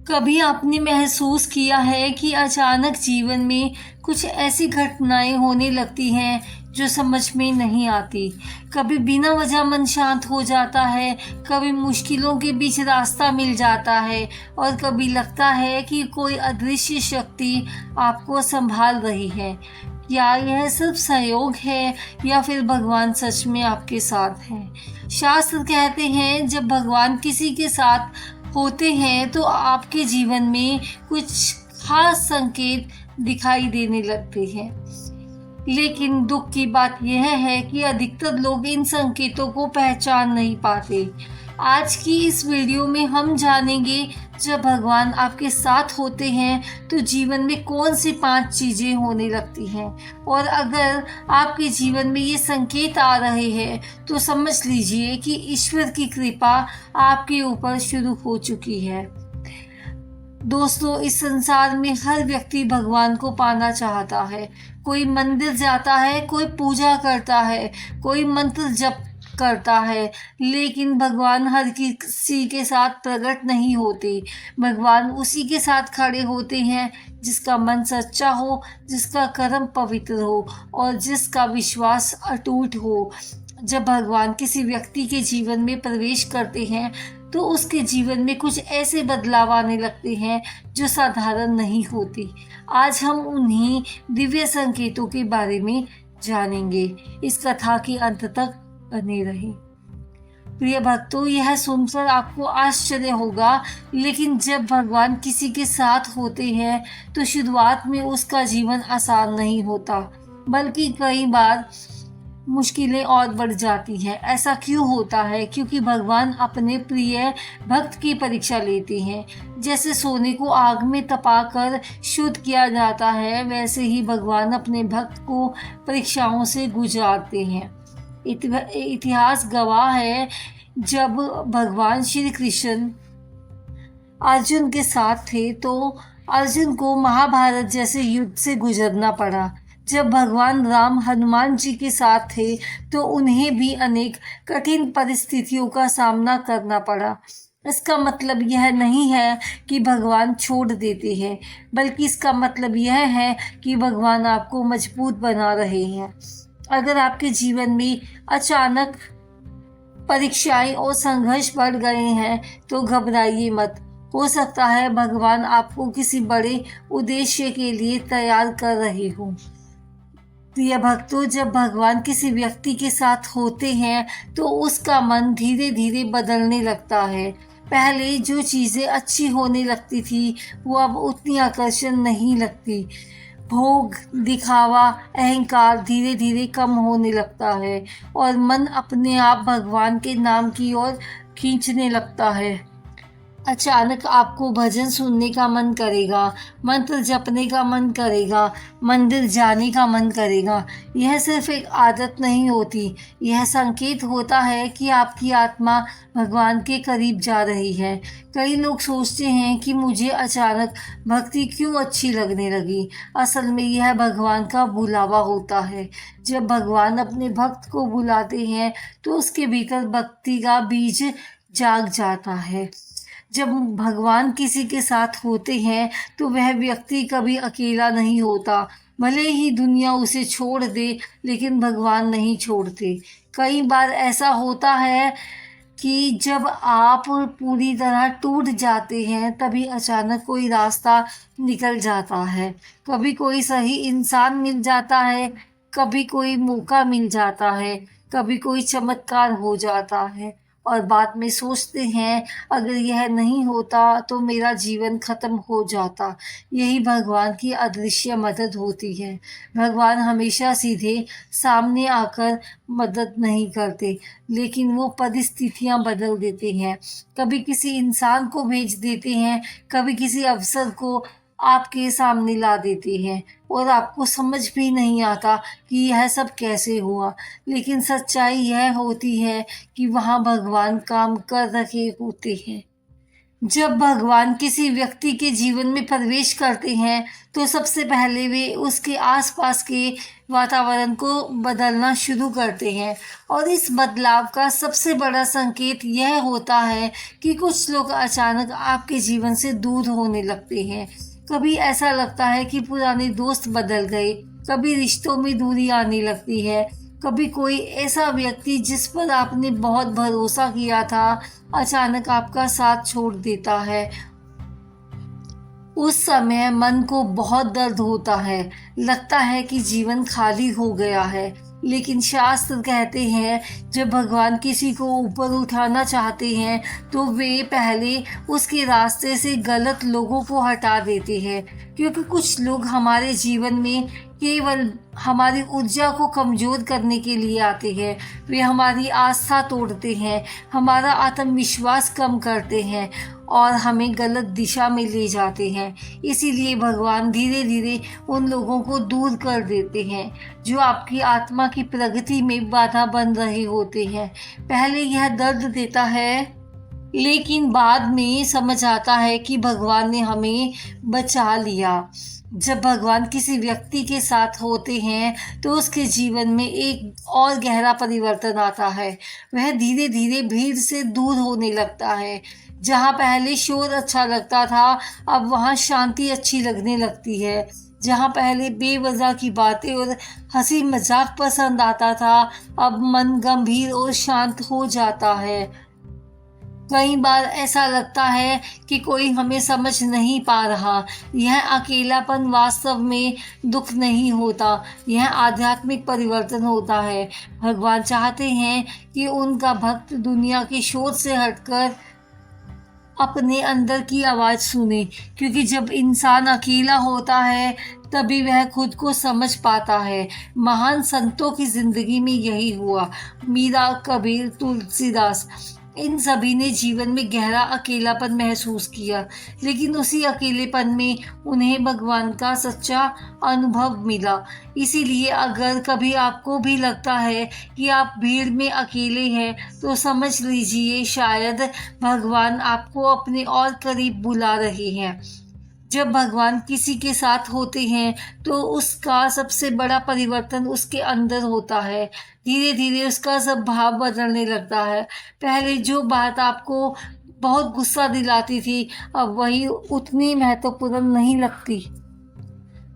कभी आपने महसूस किया है कि अचानक जीवन में कुछ ऐसी घटनाएं होने लगती हैं जो समझ में नहीं आती। कभी बिना वजह मन शांत हो जाता है, कभी मुश्किलों के बीच रास्ता मिल जाता है और कभी लगता है कि कोई अदृश्य शक्ति आपको संभाल रही है। क्या यह सिर्फ संयोग है या फिर भगवान सच में आपके साथ हैं? शास्त्र कहते हैं जब भगवान किसी के साथ होते हैं तो आपके जीवन में कुछ खास संकेत दिखाई देने लगते हैं। लेकिन दुख की बात यह है कि अधिकतर लोग इन संकेतों को पहचान नहीं पाते। आज की इस वीडियो में हम जानेंगे जब भगवान आपके साथ होते हैं तो जीवन में कौन सी 5 चीजें होने लगती हैं, और अगर आपके जीवन में ये संकेत आ रहे हैं तो समझ लीजिए कि ईश्वर की कृपा आपके ऊपर शुरू हो चुकी है। दोस्तों, इस संसार में हर व्यक्ति भगवान को पाना चाहता है। कोई मंदिर जाता है, कोई पूजा करता है, कोई मंत्र जप करता है, लेकिन भगवान हर किसी के साथ प्रकट नहीं होते। भगवान उसी के साथ खड़े होते हैं जिसका मन सच्चा हो, जिसका कर्म पवित्र हो और जिसका विश्वास अटूट हो। जब भगवान किसी व्यक्ति के जीवन में प्रवेश करते हैं तो उसके जीवन में कुछ ऐसे बदलाव आने लगते हैं जो साधारण नहीं होती। आज हम उन्हीं दिव्य संकेतों के बारे में जानेंगे। इस कथा के अंत तक बने रहें। प्रिय भक्तों, यह सुनकर आपको आश्चर्य होगा, लेकिन जब भगवान किसी के साथ होते हैं तो शुरुआत में उसका जीवन आसान नहीं होता, बल्कि कई बार मुश्किलें और बढ़ जाती हैं। ऐसा क्यों होता है? क्योंकि भगवान अपने प्रिय भक्त की परीक्षा लेते हैं। जैसे सोने को आग में तपाकर शुद्ध किया जाता है, वैसे ही भगवान अपने भक्त को परीक्षाओं से गुजारते हैं। इतिहास गवाह है, जब भगवान श्री कृष्ण अर्जुन के साथ थे तो अर्जुन को महाभारत जैसे युद्ध से गुजरना पड़ा। जब भगवान राम हनुमान जी के साथ थे तो उन्हें भी अनेक कठिन परिस्थितियों का सामना करना पड़ा। इसका मतलब यह नहीं है कि भगवान छोड़ देते हैं, बल्कि इसका मतलब यह है कि भगवान आपको मजबूत बना रहे हैं। अगर आपके जीवन में अचानक परीक्षाएं और संघर्ष बढ़ गए हैं तो घबराइए मत। हो सकता है भगवान आपको किसी बड़े उद्देश्य के लिए तैयार कर रहे हो। प्रिय भक्तों, जब भगवान किसी व्यक्ति के साथ होते हैं तो उसका मन धीरे धीरे बदलने लगता है। पहले जो चीज़ें अच्छी होने लगती थी वो अब उतनी आकर्षण नहीं लगती। भोग, दिखावा, अहंकार धीरे धीरे कम होने लगता है और मन अपने आप भगवान के नाम की ओर खींचने लगता है। अचानक आपको भजन सुनने का मन करेगा, मंत्र जपने का मन करेगा, मंदिर जाने का मन करेगा। यह सिर्फ एक आदत नहीं होती, यह संकेत होता है कि आपकी आत्मा भगवान के करीब जा रही है। कई लोग सोचते हैं कि मुझे अचानक भक्ति क्यों अच्छी लगने लगी। असल में यह भगवान का बुलावा होता है। जब भगवान अपने भक्त को बुलाते हैं तो उसके भीतर भक्ति का बीज जाग जाता है। जब भगवान किसी के साथ होते हैं तो वह व्यक्ति कभी अकेला नहीं होता। भले ही दुनिया उसे छोड़ दे, लेकिन भगवान नहीं छोड़ते। कई बार ऐसा होता है कि जब आप पूरी तरह टूट जाते हैं तभी अचानक कोई रास्ता निकल जाता है। कभी कोई सही इंसान मिल जाता है, कभी कोई मौका मिल जाता है, कभी कोई चमत्कार हो जाता है और बाद में सोचते हैं अगर यह नहीं होता तो मेरा जीवन खत्म हो जाता। यही भगवान की अदृश्य मदद होती है। भगवान हमेशा सीधे सामने आकर मदद नहीं करते, लेकिन वो परिस्थितियां बदल देते हैं। कभी किसी इंसान को भेज देते हैं, कभी किसी अवसर को आपके सामने ला देते हैं और आपको समझ भी नहीं आता कि यह सब कैसे हुआ। लेकिन सच्चाई यह होती है कि वहाँ भगवान काम कर रहे होते हैं। जब भगवान किसी व्यक्ति के जीवन में प्रवेश करते हैं तो सबसे पहले वे उसके आसपास के वातावरण को बदलना शुरू करते हैं और इस बदलाव का सबसे बड़ा संकेत यह होता है कि कुछ लोग अचानक आपके जीवन से दूर होने लगते हैं। कभी ऐसा लगता है कि पुराने दोस्त बदल गए, कभी रिश्तों में दूरी आने लगती है, कभी कोई ऐसा व्यक्ति जिस पर आपने बहुत भरोसा किया था अचानक आपका साथ छोड़ देता है। उस समय मन को बहुत दर्द होता है, लगता है कि जीवन खाली हो गया है। लेकिन शास्त्र कहते हैं जब भगवान किसी को ऊपर उठाना चाहते हैं तो वे पहले उसके रास्ते से गलत लोगों को हटा देते हैं, क्योंकि कुछ लोग हमारे जीवन में केवल हमारी ऊर्जा को कमज़ोर करने के लिए आते हैं। वे हमारी आस्था तोड़ते हैं, हमारा आत्मविश्वास कम करते हैं और हमें गलत दिशा में ले जाते हैं। इसीलिए भगवान धीरे धीरे उन लोगों को दूर कर देते हैं जो आपकी आत्मा की प्रगति में बाधा बन रहे होते हैं। पहले यह दर्द देता है, लेकिन बाद में समझ आता है कि भगवान ने हमें बचा लिया। जब भगवान किसी व्यक्ति के साथ होते हैं तो उसके जीवन में एक और गहरा परिवर्तन आता है। वह धीरे धीरे भीड़ से दूर होने लगता है। जहाँ पहले शोर अच्छा लगता था अब वहाँ शांति अच्छी लगने लगती है। जहाँ पहले बेवजह की बातें और हंसी मजाक पसंद आता था अब मन गंभीर और शांत हो जाता है। कई बार ऐसा लगता है कि कोई हमें समझ नहीं पा रहा। यह अकेलापन वास्तव में दुख नहीं होता, यह आध्यात्मिक परिवर्तन होता है। भगवान चाहते हैं कि उनका भक्त दुनिया के शोर से हटकर अपने अंदर की आवाज़ सुने, क्योंकि जब इंसान अकेला होता है तभी वह खुद को समझ पाता है। महान संतों की जिंदगी में यही हुआ। मीरा, कबीर, तुलसीदास, इन सभी ने जीवन में गहरा अकेलापन महसूस किया, लेकिन उसी अकेलेपन में उन्हें भगवान का सच्चा अनुभव मिला। इसीलिए अगर कभी आपको भी लगता है कि आप भीड़ में अकेले हैं तो समझ लीजिए शायद भगवान आपको अपने और करीब बुला रहे हैं। जब भगवान किसी के साथ होते हैं तो उसका सबसे बड़ा परिवर्तन उसके अंदर होता है। धीरे धीरे उसका स्वभाव बदलने लगता है। पहले जो बात आपको बहुत गुस्सा दिलाती थी अब वही उतनी महत्वपूर्ण नहीं लगती।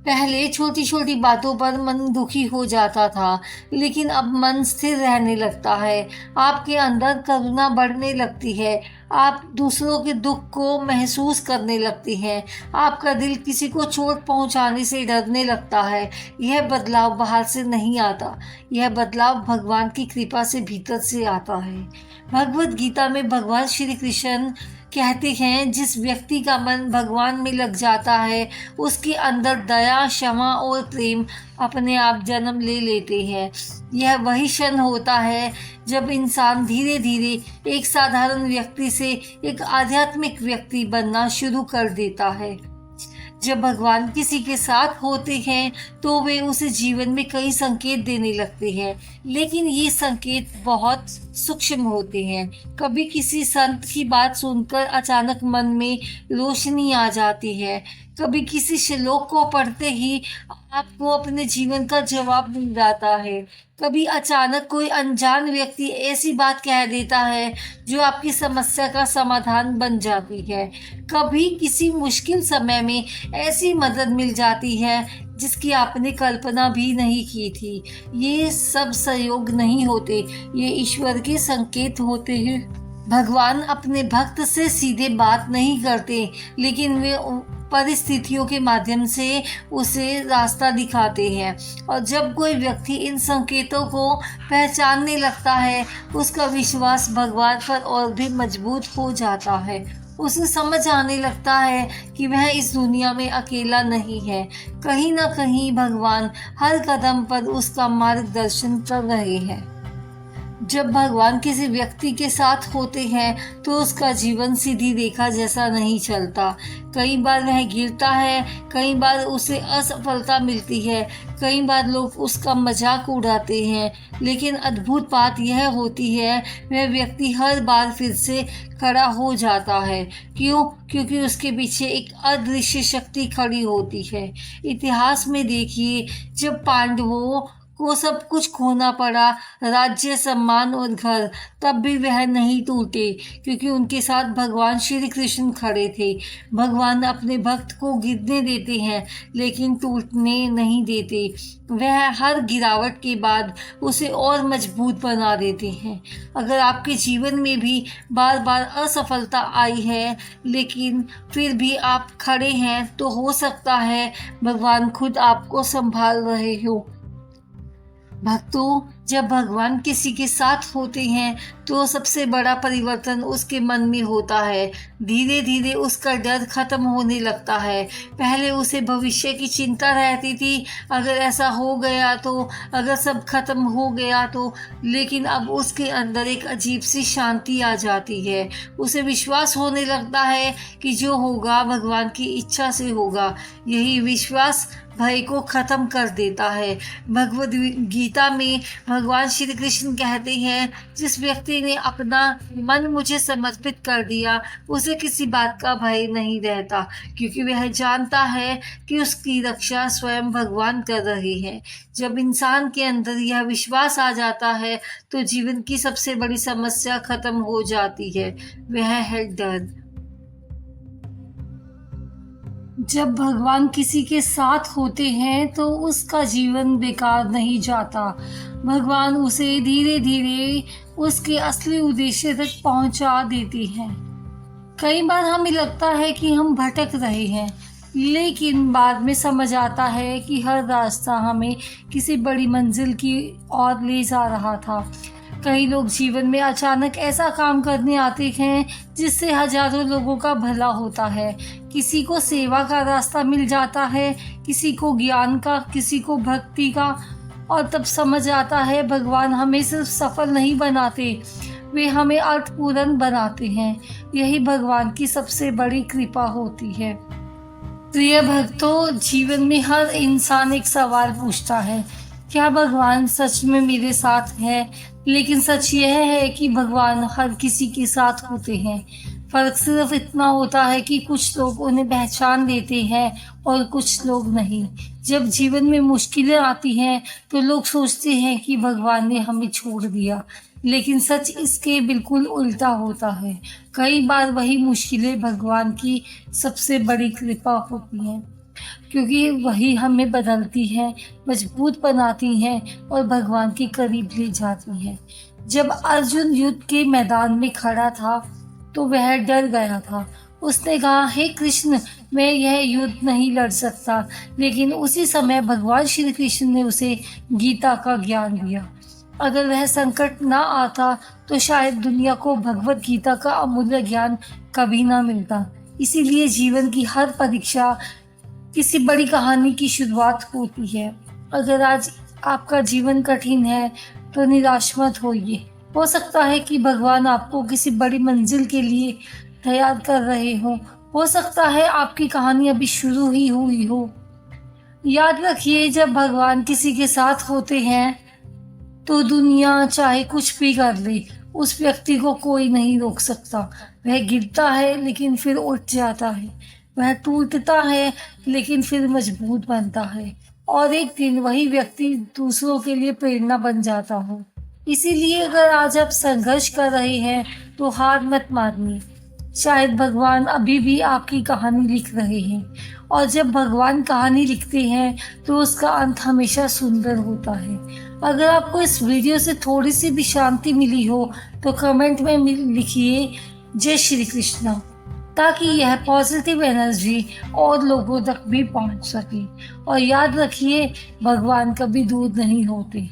पहले छोटी छोटी बातों पर मन दुखी हो जाता था, लेकिन अब मन स्थिर रहने लगता है। आपके अंदर करुणा बढ़ने लगती है, आप दूसरों के दुख को महसूस करने लगती हैं, आपका दिल किसी को चोट पहुंचाने से डरने लगता है। यह बदलाव बाहर से नहीं आता, यह बदलाव भगवान की कृपा से भीतर से आता है। भगवत गीता में भगवान श्री कृष्ण कहते हैं जिस व्यक्ति का मन भगवान में लग जाता है उसके अंदर दया, क्षमा और प्रेम अपने आप जन्म ले लेते हैं। यह वही क्षण होता है जब इंसान धीरे धीरे एक साधारण व्यक्ति से एक आध्यात्मिक व्यक्ति बनना शुरू कर देता है। जब भगवान किसी के साथ होते हैं तो वे उसे जीवन में कई संकेत देने लगते हैं, लेकिन ये संकेत बहुत सूक्ष्म होते हैं। कभी किसी संत की बात सुनकर अचानक मन में रोशनी आ जाती है, कभी किसी श्लोक को पढ़ते ही आपको अपने जीवन का जवाब मिल जाता है, कभी अचानक कोई अनजान व्यक्ति ऐसी बात कह देता है जो आपकी समस्या का समाधान बन जाती है, कभी किसी मुश्किल समय में ऐसी मदद मिल जाती है जिसकी आपने कल्पना भी नहीं की थी। ये सब सहयोग नहीं होते, ये ईश्वर के संकेत होते हैं। भगवान अपने भक्त से सीधे बात नहीं करते, लेकिन वे परिस्थितियों के माध्यम से उसे रास्ता दिखाते हैं। और जब कोई व्यक्ति इन संकेतों को पहचानने लगता है उसका विश्वास भगवान पर और भी मजबूत हो जाता है। उसे समझ आने लगता है कि वह इस दुनिया में अकेला नहीं है, कहीं ना कहीं भगवान हर कदम पर उसका मार्गदर्शन कर रहे हैं। जब भगवान किसी व्यक्ति के साथ होते हैं तो उसका जीवन सीधी रेखा जैसा नहीं चलता। कई बार वह गिरता है, कई बार उसे असफलता मिलती है, कई बार लोग उसका मजाक उड़ाते हैं, लेकिन अद्भुत बात यह होती है वह व्यक्ति हर बार फिर से खड़ा हो जाता है। क्यों? क्योंकि उसके पीछे एक अदृश्य शक्ति खड़ी होती है। इतिहास में देखिए, जब पांडवों को सब कुछ खोना पड़ा, राज्य, सम्मान और घर, तब भी वह नहीं टूटे, क्योंकि उनके साथ भगवान श्री कृष्ण खड़े थे। भगवान अपने भक्त को गिरने देते हैं लेकिन टूटने नहीं देते। वह हर गिरावट के बाद उसे और मजबूत बना देते हैं। अगर आपके जीवन में भी बार बार असफलता आई है लेकिन फिर भी आप खड़े हैं, तो हो सकता है भगवान खुद आपको संभाल रहे हो। भक्तों, जब भगवान किसी के साथ होते हैं तो सबसे बड़ा परिवर्तन उसके मन में होता है। धीरे धीरे उसका डर खत्म होने लगता है। पहले उसे भविष्य की चिंता रहती थी, अगर ऐसा हो गया तो, अगर सब खत्म हो गया तो, लेकिन अब उसके अंदर एक अजीब सी शांति आ जाती है। उसे विश्वास होने लगता है कि जो होगा भगवान की इच्छा से होगा। यही विश्वास भय को खत्म कर देता है। भगवद गीता में भगवान श्री कृष्ण कहते हैं, जिस व्यक्ति ने अपना मन मुझे समर्पित कर दिया उसे किसी बात का भय नहीं रहता, क्योंकि वह जानता है कि उसकी रक्षा स्वयं भगवान कर रहे हैं। जब इंसान के अंदर यह विश्वास आ जाता है तो जीवन की सबसे बड़ी समस्या खत्म हो जाती है, वह है डर। जब भगवान किसी के साथ होते हैं तो उसका जीवन बेकार नहीं जाता। भगवान उसे धीरे धीरे उसके असली उद्देश्य तक पहुंचा देते हैं। कई बार हमें लगता है कि हम भटक रहे हैं, लेकिन बाद में समझ आता है कि हर रास्ता हमें किसी बड़ी मंजिल की ओर ले जा रहा था। कई लोग जीवन में अचानक ऐसा काम करने आते हैं जिससे हजारों लोगों का भला होता है। किसी को सेवा का रास्ता मिल जाता है, किसी को ज्ञान का, किसी को भक्ति का, और तब समझ आता है भगवान हमें सिर्फ सफल नहीं बनाते, वे हमें अर्थपूर्ण बनाते हैं। यही भगवान की सबसे बड़ी कृपा होती है। प्रिय भक्तों, जीवन में हर इंसान एक सवाल पूछता है, क्या भगवान सच में मेरे साथ है? लेकिन सच यह है कि भगवान हर किसी के साथ होते हैं। फर्क सिर्फ इतना होता है कि कुछ लोग उन्हें पहचान लेते हैं और कुछ लोग नहीं। जब जीवन में मुश्किलें आती हैं तो लोग सोचते हैं कि भगवान ने हमें छोड़ दिया, लेकिन सच इसके बिल्कुल उल्टा होता है। कई बार वही मुश्किलें भगवान की सबसे बड़ी कृपा होती हैं, क्योंकि वही हमें बदलती हैं, मजबूत बनाती हैं और भगवान के करीब ले जाती हैं। जब अर्जुन युद्ध के मैदान में खड़ा था तो वह डर गया था। उसने कहा, हे कृष्ण, मैं यह युद्ध नहीं लड़ सकता। लेकिन उसी समय भगवान श्री कृष्ण ने उसे गीता का ज्ञान दिया। अगर वह संकट ना आता तो शायद दुनिया को भगवत गीता का अमूल्य ज्ञान कभी ना मिलता। इसीलिए जीवन की हर परीक्षा किसी बड़ी कहानी की शुरुआत होती है। अगर आज आपका जीवन कठिन है तो निराश मत होइए। हो सकता है कि भगवान आपको किसी बड़ी मंजिल के लिए तैयार कर रहे हो सकता है आपकी कहानी अभी शुरू ही हुई हो। याद रखिए, जब भगवान किसी के साथ होते हैं तो दुनिया चाहे कुछ भी कर ले, उस व्यक्ति को कोई नहीं रोक सकता। वह गिरता है लेकिन फिर उठ जाता है, वह टूटता है लेकिन फिर मजबूत बनता है, और एक दिन वही व्यक्ति दूसरों के लिए प्रेरणा बन जाता है। इसीलिए अगर आज आप संघर्ष कर रहे हैं तो हार मत मानिए। शायद भगवान अभी भी आपकी कहानी लिख रहे हैं, और जब भगवान कहानी लिखते हैं तो उसका अंत हमेशा सुंदर होता है। अगर आपको इस वीडियो से थोड़ी सी भी शांति मिली हो तो कमेंट में लिखिए जय श्री कृष्णा, ताकि यह पॉजिटिव एनर्जी और लोगों तक भी पहुंच सके। और याद रखिए, भगवान कभी दूर नहीं होते,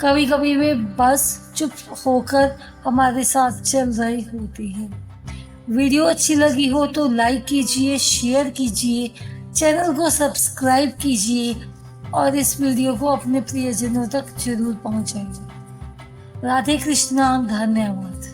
कभी कभी वे बस चुप होकर हमारे साथ चल रहे होते हैं। वीडियो अच्छी लगी हो तो लाइक कीजिए, शेयर कीजिए, चैनल को सब्सक्राइब कीजिए और इस वीडियो को अपने प्रियजनों तक जरूर पहुंचाइए। राधे कृष्णा, धन्यवाद।